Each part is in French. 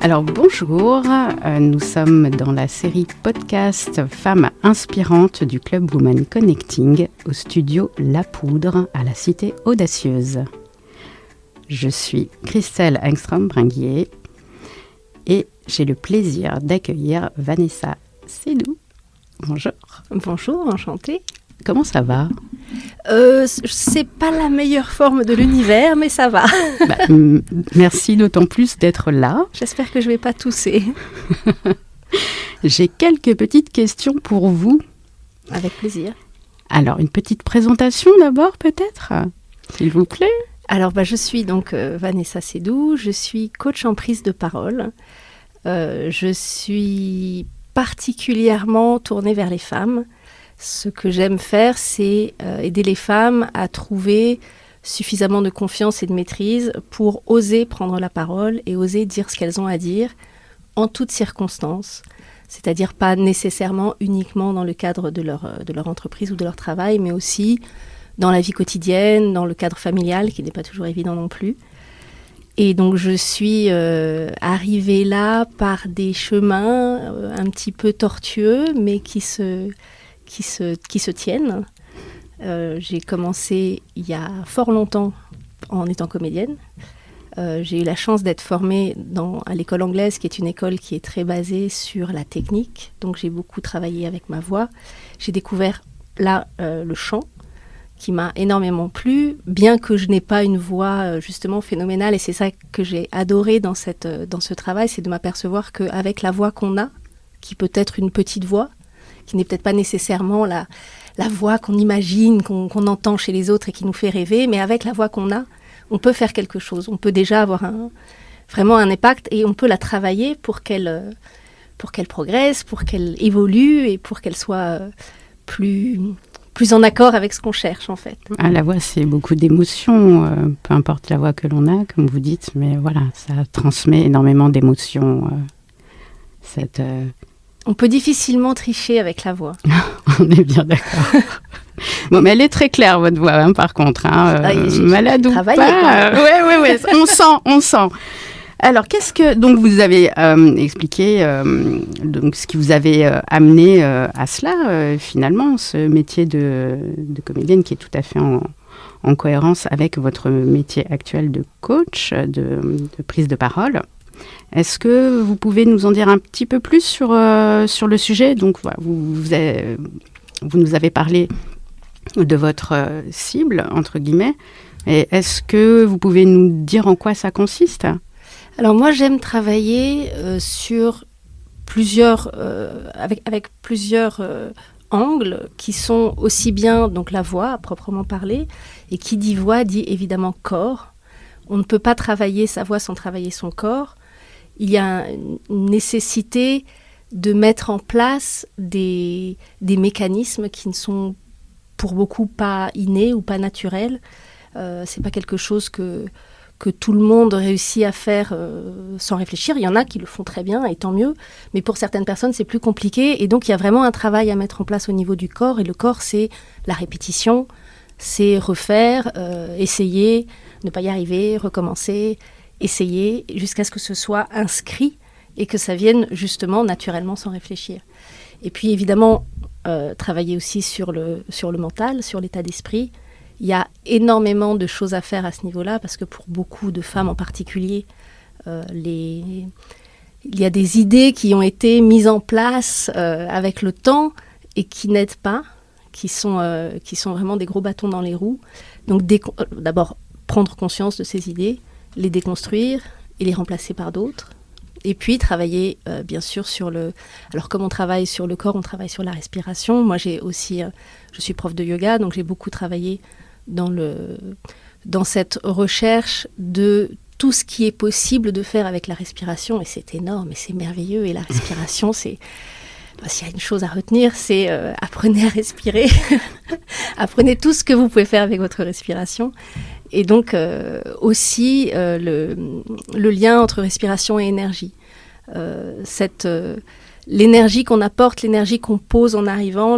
Alors bonjour, nous sommes dans la série podcast Femmes inspirantes du Club Women Connecting au studio La Poudre à la Cité Audacieuse. Je suis Christelle Engstrom-Bringuier et j'ai le plaisir d'accueillir Vanessa Sédou. Bonjour. Bonjour, enchantée. Comment ça va ? C'est pas la meilleure forme de l'univers, mais ça va. Merci d'autant plus d'être là. J'espère que je vais pas tousser. J'ai quelques petites questions pour vous. Avec plaisir. Alors, une petite présentation d'abord, peut-être, s'il vous plaît. Alors, je suis donc Vanessa Sédou, je suis coach en prise de parole. Je suis particulièrement tournée vers les femmes. Ce que j'aime faire, c'est aider les femmes à trouver suffisamment de confiance et de maîtrise pour oser prendre la parole et oser dire ce qu'elles ont à dire en toutes circonstances. C'est-à-dire pas nécessairement uniquement dans le cadre de leur entreprise ou de leur travail, mais aussi dans la vie quotidienne, dans le cadre familial, qui n'est pas toujours évident non plus. Et donc je suis arrivée là par des chemins un petit peu tortueux, mais qui se tiennent. J'ai commencé il y a fort longtemps en étant comédienne. J'ai eu la chance d'être formée à l'école anglaise, qui est une école qui est très basée sur la technique. Donc j'ai beaucoup travaillé avec ma voix. J'ai découvert là le chant, qui m'a énormément plu, bien que je n'ai pas une voix justement phénoménale. Et c'est ça que j'ai adoré dans ce travail, c'est de m'apercevoir qu'avec la voix qu'on a, qui peut être une petite voix, qui n'est peut-être pas nécessairement la voix qu'on imagine, qu'on entend chez les autres et qui nous fait rêver, mais avec la voix qu'on a, on peut faire quelque chose. On peut déjà avoir vraiment un impact et on peut la travailler pour qu'elle progresse, pour qu'elle évolue et pour qu'elle soit plus en accord avec ce qu'on cherche, en fait. Ah, la voix, c'est beaucoup d'émotions, peu importe la voix que l'on a, comme vous dites, mais voilà, ça transmet énormément d'émotions. On peut difficilement tricher avec la voix. On est bien d'accord. Bon, mais elle est très claire, votre voix, hein, par contre. Malade ou pas. Ouais, on sent. Alors, donc vous avez expliqué donc ce qui vous avait amené à cela, finalement, ce métier de comédienne qui est tout à fait en cohérence avec votre métier actuel de coach, de prise de parole. Est-ce que vous pouvez nous en dire un petit peu plus sur le sujet ? Donc, voilà, vous nous avez parlé de votre cible, entre guillemets. Et est-ce que vous pouvez nous dire en quoi ça consiste ? Alors moi, j'aime travailler sur avec plusieurs angles qui sont aussi bien donc la voix à proprement parler, et qui dit voix dit évidemment corps. On ne peut pas travailler sa voix sans travailler son corps. Il y a une nécessité de mettre en place des mécanismes qui ne sont pour beaucoup pas innés ou pas naturels. C'est pas quelque chose que tout le monde réussit à faire sans réfléchir. Il y en a qui le font très bien, et tant mieux. Mais pour certaines personnes, c'est plus compliqué. Et donc, il y a vraiment un travail à mettre en place au niveau du corps. Et le corps, c'est la répétition, c'est refaire, essayer, ne pas y arriver, recommencer, essayer, jusqu'à ce que ce soit inscrit et que ça vienne justement naturellement sans réfléchir. Et puis, évidemment, travailler aussi sur le mental, sur l'état d'esprit. Il y a énormément de choses à faire à ce niveau-là, parce que pour beaucoup de femmes en particulier, il y a des idées qui ont été mises en place avec le temps et qui n'aident pas, qui sont vraiment des gros bâtons dans les roues. Donc d'abord, prendre conscience de ces idées, les déconstruire et les remplacer par d'autres. Et puis travailler bien sûr alors comme on travaille sur le corps, on travaille sur la respiration. Moi je suis prof de yoga, donc j'ai beaucoup travaillé dans cette recherche de tout ce qui est possible de faire avec la respiration, et c'est énorme et c'est merveilleux. Et la respiration, s'il y a une chose à retenir, c'est apprenez à respirer. Apprenez tout ce que vous pouvez faire avec votre respiration. Et donc aussi le lien entre respiration et énergie. L'énergie qu'on apporte, l'énergie qu'on pose en arrivant,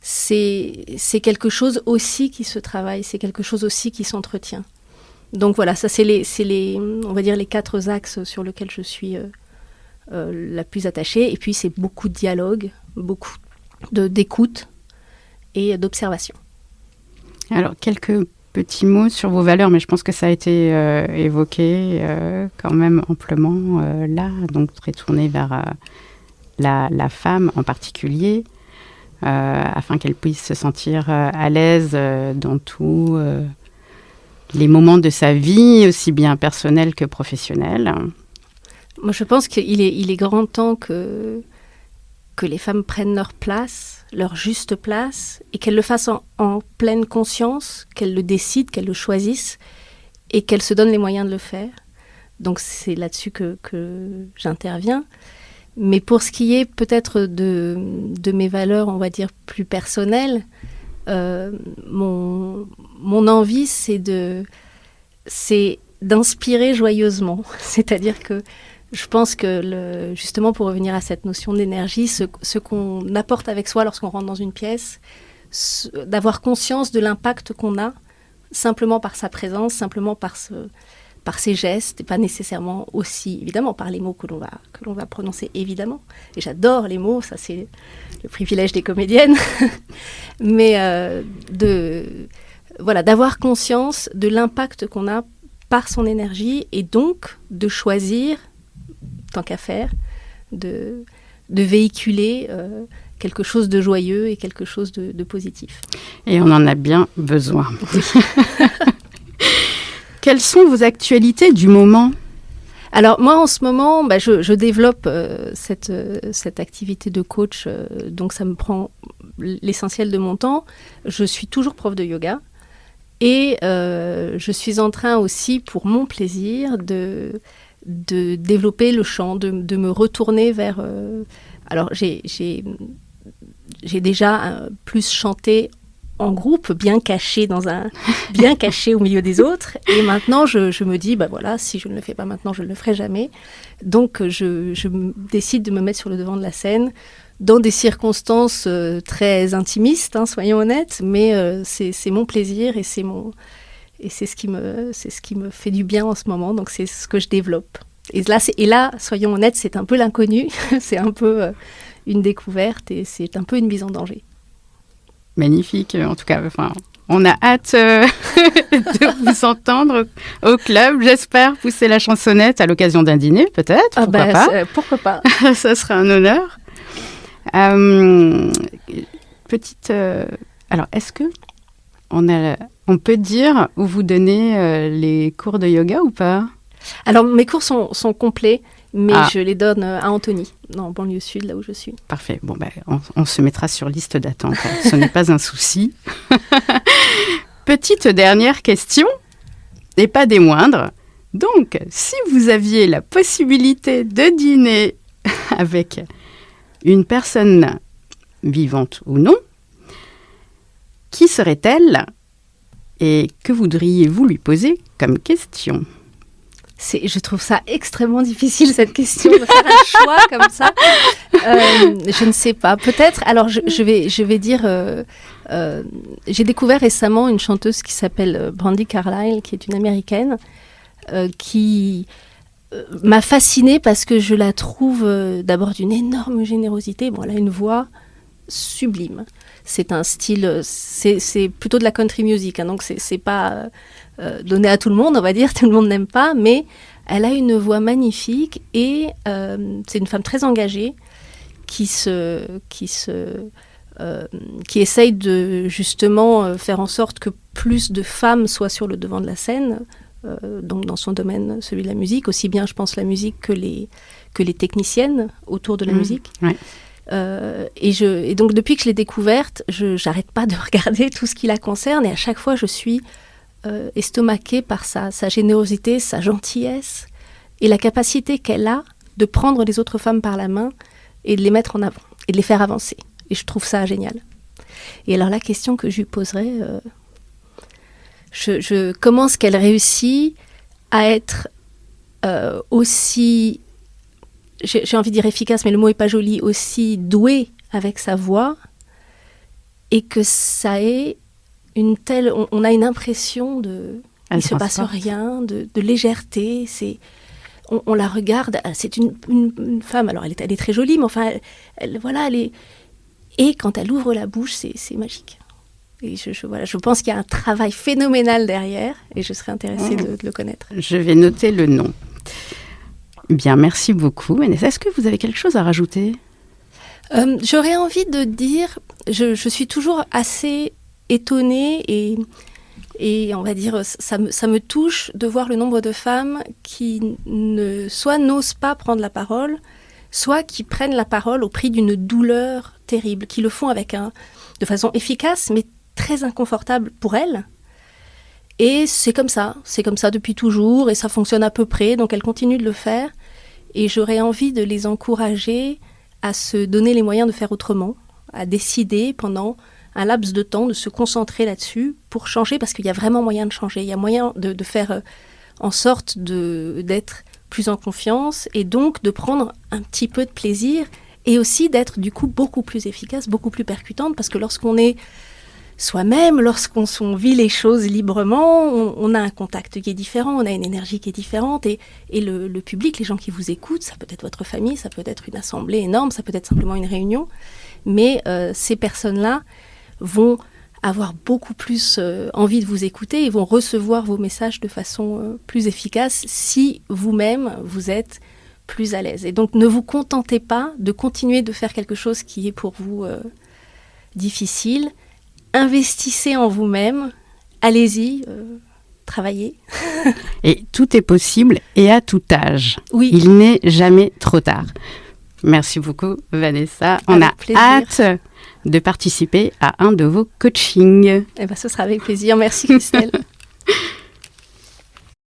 c'est quelque chose aussi qui se travaille, c'est quelque chose aussi qui s'entretient. Donc voilà, ça c'est on va dire les 4 axes sur lesquels je suis la plus attachée. Et puis c'est beaucoup de dialogue, beaucoup d'écoute et d'observation. Alors quelques petits mots sur vos valeurs, mais je pense que ça a été évoqué quand même amplement là, donc très tourné vers la femme en particulier, afin qu'elle puisse se sentir à l'aise dans tous les moments de sa vie, aussi bien personnels que professionnels. Moi, je pense qu'il est grand temps que les femmes prennent leur place, leur juste place, et qu'elles le fassent en pleine conscience, qu'elles le décident, qu'elles le choisissent, et qu'elles se donnent les moyens de le faire. Donc c'est là-dessus que j'interviens. Mais pour ce qui est peut-être de mes valeurs, on va dire, plus personnelles, mon envie, c'est d'inspirer joyeusement. C'est-à-dire que je pense que, justement, pour revenir à cette notion d'énergie, ce qu'on apporte avec soi lorsqu'on rentre dans une pièce, d'avoir conscience de l'impact qu'on a, simplement par sa présence, simplement par ses gestes, et pas nécessairement aussi, évidemment, par les mots que l'on va prononcer, évidemment. Et j'adore les mots, ça c'est le privilège des comédiennes. Mais d'avoir conscience de l'impact qu'on a par son énergie, et donc de choisir, tant qu'à faire, de véhiculer quelque chose de joyeux et quelque chose de positif. Et on en a bien besoin. Quelles sont vos actualités du moment ? Alors moi en ce moment, je développe cette activité de coach, donc ça me prend l'essentiel de mon temps. Je suis toujours prof de yoga et je suis en train aussi, pour mon plaisir, de développer le chant, de me retourner vers... alors j'ai déjà plus chanté en groupe, bien caché au milieu des autres. Et maintenant, je me dis, si je ne le fais pas maintenant, je ne le ferai jamais. Donc, je décide de me mettre sur le devant de la scène dans des circonstances très intimistes, hein, soyons honnêtes, mais c'est mon plaisir et c'est ce qui me fait du bien en ce moment. Donc, c'est ce que je développe. Et là, soyons honnêtes, c'est un peu l'inconnu, c'est un peu une découverte et c'est un peu une mise en danger. Magnifique, en tout cas, on a hâte de vous entendre au club. J'espère pousser la chansonnette à l'occasion d'un dîner, peut-être. Pourquoi pas. Pourquoi pas. Ça serait un honneur. Alors, est-ce que on peut dire où vous donnez les cours de yoga ou pas ? Alors, mes cours sont complets, mais je les donne à Antony, en banlieue sud, là où je suis. Parfait. Bon, on se mettra sur liste d'attente. Ce n'est pas un souci. Petite dernière question, et pas des moindres. Donc, si vous aviez la possibilité de dîner avec une personne vivante ou non, qui serait-elle et que voudriez-vous lui poser comme question ? Je trouve ça extrêmement difficile, cette question, de faire un choix comme ça. Je ne sais pas. Peut-être, alors je vais dire, j'ai découvert récemment une chanteuse qui s'appelle Brandi Carlile, qui est une Américaine, qui m'a fascinée parce que je la trouve d'abord d'une énorme générosité. Bon, elle a une voix sublime. C'est un style, c'est plutôt de la country music, hein, donc c'est pas donné à tout le monde, on va dire, tout le monde n'aime pas, mais elle a une voix magnifique et c'est une femme très engagée qui essaye de justement faire en sorte que plus de femmes soient sur le devant de la scène, donc dans son domaine, celui de la musique, aussi bien je pense la musique que les techniciennes autour de la musique. Ouais. Et donc depuis que je l'ai découverte, j'arrête pas de regarder tout ce qui la concerne et à chaque fois je suis estomaquée par sa générosité, sa gentillesse et la capacité qu'elle a de prendre les autres femmes par la main et de les mettre en avant et de les faire avancer. Et je trouve ça génial. Et alors la question que je lui poserais, comment est-ce qu'elle réussit à être aussi, j'ai envie de dire efficace, mais le mot n'est pas joli, aussi douée avec sa voix, et que ça ait une telle... On a une impression de... Il ne se passe rien, de légèreté. On la regarde, c'est une femme, alors elle est très jolie, mais enfin, elle est... Et quand elle ouvre la bouche, c'est magique. Et je pense qu'il y a un travail phénoménal derrière, et je serais intéressée de le connaître. Je vais noter le nom. Bien, merci beaucoup. Vanessa, est-ce que vous avez quelque chose à rajouter ? J'aurais envie de dire, je suis toujours assez étonnée et on va dire, ça me touche de voir le nombre de femmes qui soit n'osent pas prendre la parole, soit qui prennent la parole au prix d'une douleur terrible, qui le font de façon efficace, mais très inconfortable pour elles. Et c'est comme ça depuis toujours, et ça fonctionne à peu près, donc elles continuent de le faire. Et j'aurais envie de les encourager à se donner les moyens de faire autrement, à décider pendant un laps de temps de se concentrer là-dessus pour changer, parce qu'il y a vraiment moyen de changer. Il y a moyen de faire en sorte d'être plus en confiance et donc de prendre un petit peu de plaisir et aussi d'être du coup beaucoup plus efficace, beaucoup plus percutante, parce que lorsqu'on est soi-même, lorsqu'on vit les choses librement, on a un contact qui est différent, on a une énergie qui est différente et le public, les gens qui vous écoutent, ça peut être votre famille, ça peut être une assemblée énorme, ça peut être simplement une réunion, mais ces personnes-là vont avoir beaucoup plus envie de vous écouter et vont recevoir vos messages de façon plus efficace si vous-même vous êtes plus à l'aise. Et donc ne vous contentez pas de continuer de faire quelque chose qui est pour vous difficile. Investissez en vous-même, allez-y, travaillez. Et tout est possible et à tout âge. Oui. Il n'est jamais trop tard. Merci beaucoup, Vanessa. On a hâte de participer à un de vos coachings. Ce sera avec plaisir. Merci, Christelle.